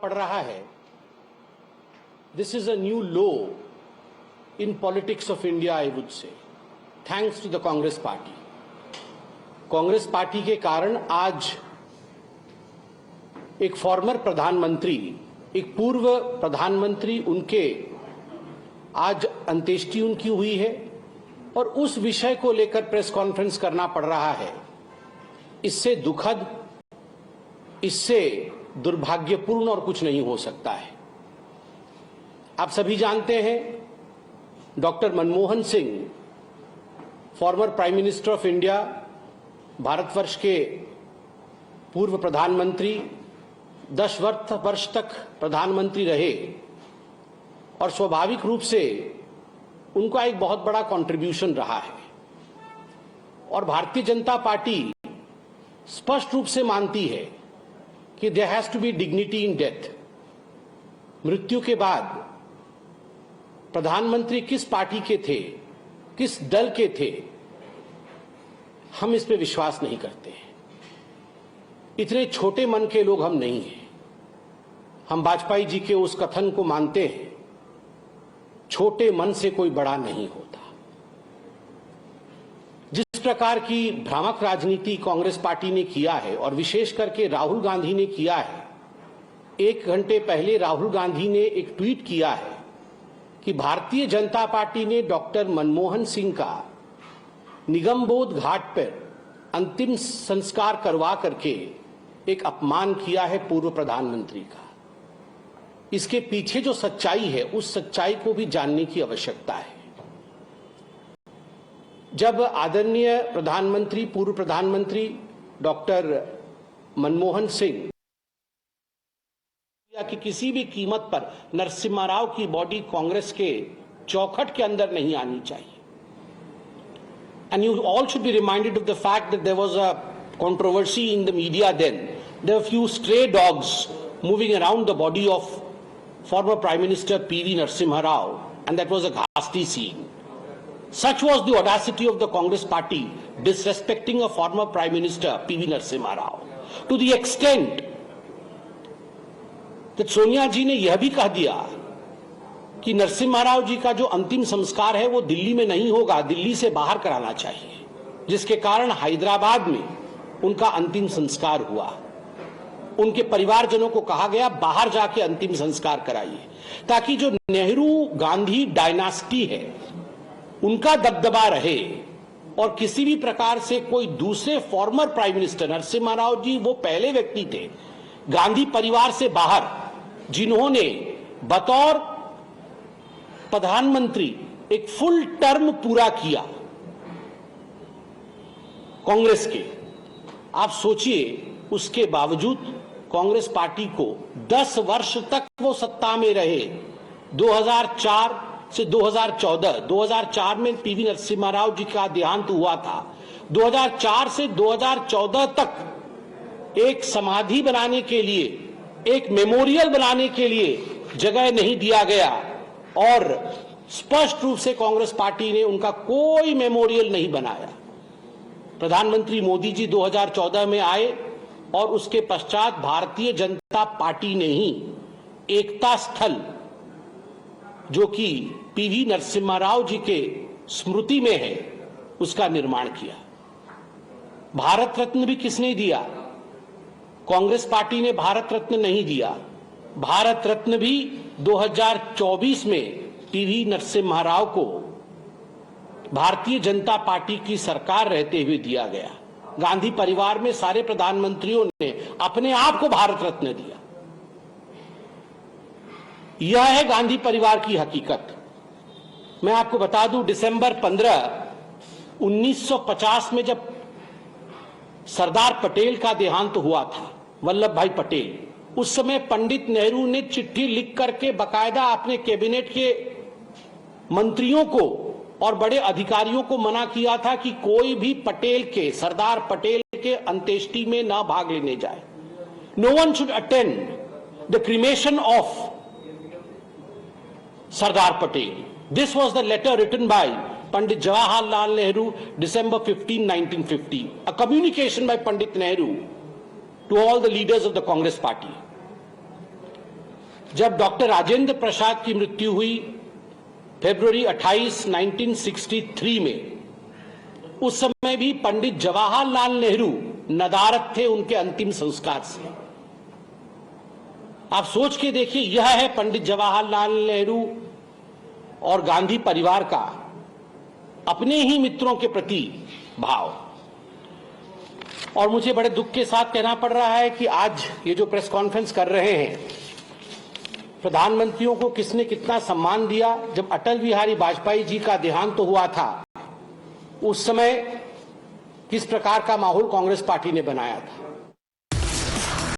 पड़ रहा है, this is a new low in politics of India, I would say, thanks to the Congress party. Congress party के कारण आज एक फॉर्मर प्रधानमंत्री, एक पूर्व प्रधानमंत्री, उनके आज अंत्येष्टि उनकी हुई है और उस विषय को लेकर प्रेस कॉन्फ्रेंस करना पड़ रहा है। इससे दुखद, इससे दुर्भाग्यपूर्ण और कुछ नहीं हो सकता है। आप सभी जानते हैं, doctor Manmohan Singh, farmer prime minister of India, Bharatvarsh के पूर्व प्रधानमंत्री, 10 वर्ष तक प्रधानमंत्री रहे और स्वाभाविक रूप से उनका एक बहुत बड़ा कंट्रीब्यूशन रहा है। और भारतीय जनता पार्टी स्पष्ट रूप से मानती है कि there has to be dignity in death. मृत्यु के बाद प्रधानमंत्री किस पार्टी के थे, किस दल के थे, हम इस पे विश्वास नहीं करते हैं। इतने छोटे मन के लोग हम नहीं हैं। हम वाजपेयी जी के उस कथन को मानते हैं, छोटे मन से कोई बड़ा नहीं होता। जिस प्रकार की भ्रामक राजनीति कांग्रेस पार्टी ने किया है और विशेष करके राहुल गांधी ने किया है, 1 घंटे पहले राहुल गांधी ने एक ट्वीट किया है कि भारतीय जनता पार्टी ने डॉक्टर मनमोहन सिंह का निगमबोध घाट पर अंतिम संस्कार करवा करके एक अपमान किया है पूर्व प्रधानमंत्री का। इसके पीछे जो सच्चाई है, उस सच्चाई को भी जानने की आवश्यकता है। जब आदरणीय प्रधानमंत्री, पूर्व प्रधानमंत्री डॉक्टर मनमोहन सिंह कि किसी भी कीमत पर नरसिम्हा राव की बॉडी कांग्रेस के चौखट के अंदर नहीं आनी चाहिए। And you all should be reminded of the fact that there was a controversy in the media then. There were a few stray dogs moving around the body of former Prime Minister P.V. Narasimha Rao, and that was a ghastly scene. Such was the audacity of the Congress party disrespecting a former Prime Minister P.V. Narasimha Rao, to the extent that Sonia जी ने यह भी कह दिया कि नरसिम्हा राव जी का जो अंतिम संस्कार है वो दिल्ली में नहीं होगा, दिल्ली से बाहर कराना चाहिए, जिसके कारण हैदराबाद में उनका अंतिम संस्कार हुआ। उनके परिवारजनों को कहा गया बाहर जाके अंतिम संस्कार कराइए, ताकि जो नेहरू गांधी डायनास्टी है उनका दबदबा रहे और किसी भी प्रकार से कोई दूसरे former prime minister, Narasimha Rao ji वो पहले व्यक्ति थे गांधी परिवार से बाहर जिन्होंने बतौर प्रधानमंत्री एक फुल टर्म पूरा किया कांग्रेस के। आप सोचिए, उसके बावजूद कांग्रेस पार्टी को 10 वर्ष तक वो सत्ता में रहे। 2004 से 2014, 2004 में पीवी नरसिम्हा राव जी का देहांत हुआ था। 2004 से 2014 तक एक समाधि बनाने के लिए, एक मेमोरियल बनाने के लिए जगह नहीं दिया गया और स्पष्ट रूप से कांग्रेस पार्टी ने उनका कोई मेमोरियल नहीं बनाया। प्रधानमंत्री मोदी जी 2014 में आए और उसके पश्चात भारतीय जनता पार्टी ने ही एकता स्थल, जो कि पीवी नरसिम्हा राव जी के स्मृति में है, उसका निर्माण किया। भारत रत्न भी किसने दिया? कांग्रेस पार्टी ने भारत रत्न नहीं दिया। भारत रत्न भी 2024 में पीवी नरसिम्हा राव को भारतीय जनता पार्टी की सरकार रहते हुए दिया गया। गांधी परिवार में सारे प्रधानमंत्रियों ने अपने आप को भारत रत्न दिया। यह है गांधी परिवार की हकीकत। मैं आपको बता दूं, दिसंबर 15, 1950 में जब सरदार पटेल का देहांत हुआ था, वल्लभ भाई पटेल, उस समय पंडित नेहरू ने चिट्ठी लिख करके बकायदा अपने कैबिनेट के मंत्रियों को और बड़े अधिकारियों को मना किया था कि कोई भी पटेल के, सरदार पटेल के अंत्येष्टि में ना भाग लेने जाए। No one should attend the cremation of Sardar Patel. This was the letter written by Pandit Jawaharlal Nehru, December 15, 1950. A communication by Pandit Nehru to all the leaders of the Congress party. जब doctor Rajendra Prasad की मृत्यु हुई फरवरी 28, 1963 में, उस समय भी पंडित जवाहरलाल नेहरू नदारद थे उनके अंतिम संस्कार से। आप सोच के देखिए, यह है पंडित जवाहरलाल नेहरू और गांधी परिवार का अपने ही मित्रों के प्रति भाव। और मुझे बड़े दुख के साथ कहना पड़ रहा है कि आज ये जो प्रेस कॉन्फ्रेंस कर रहे हैं, प्रधानमंत्रियों को किसने कितना सम्मान दिया। जब अटल बिहारी वाजपेयी जी का देहांत तो हुआ था, उस समय किस प्रकार का माहौल कांग्रेस पार्टी ने बनाया था।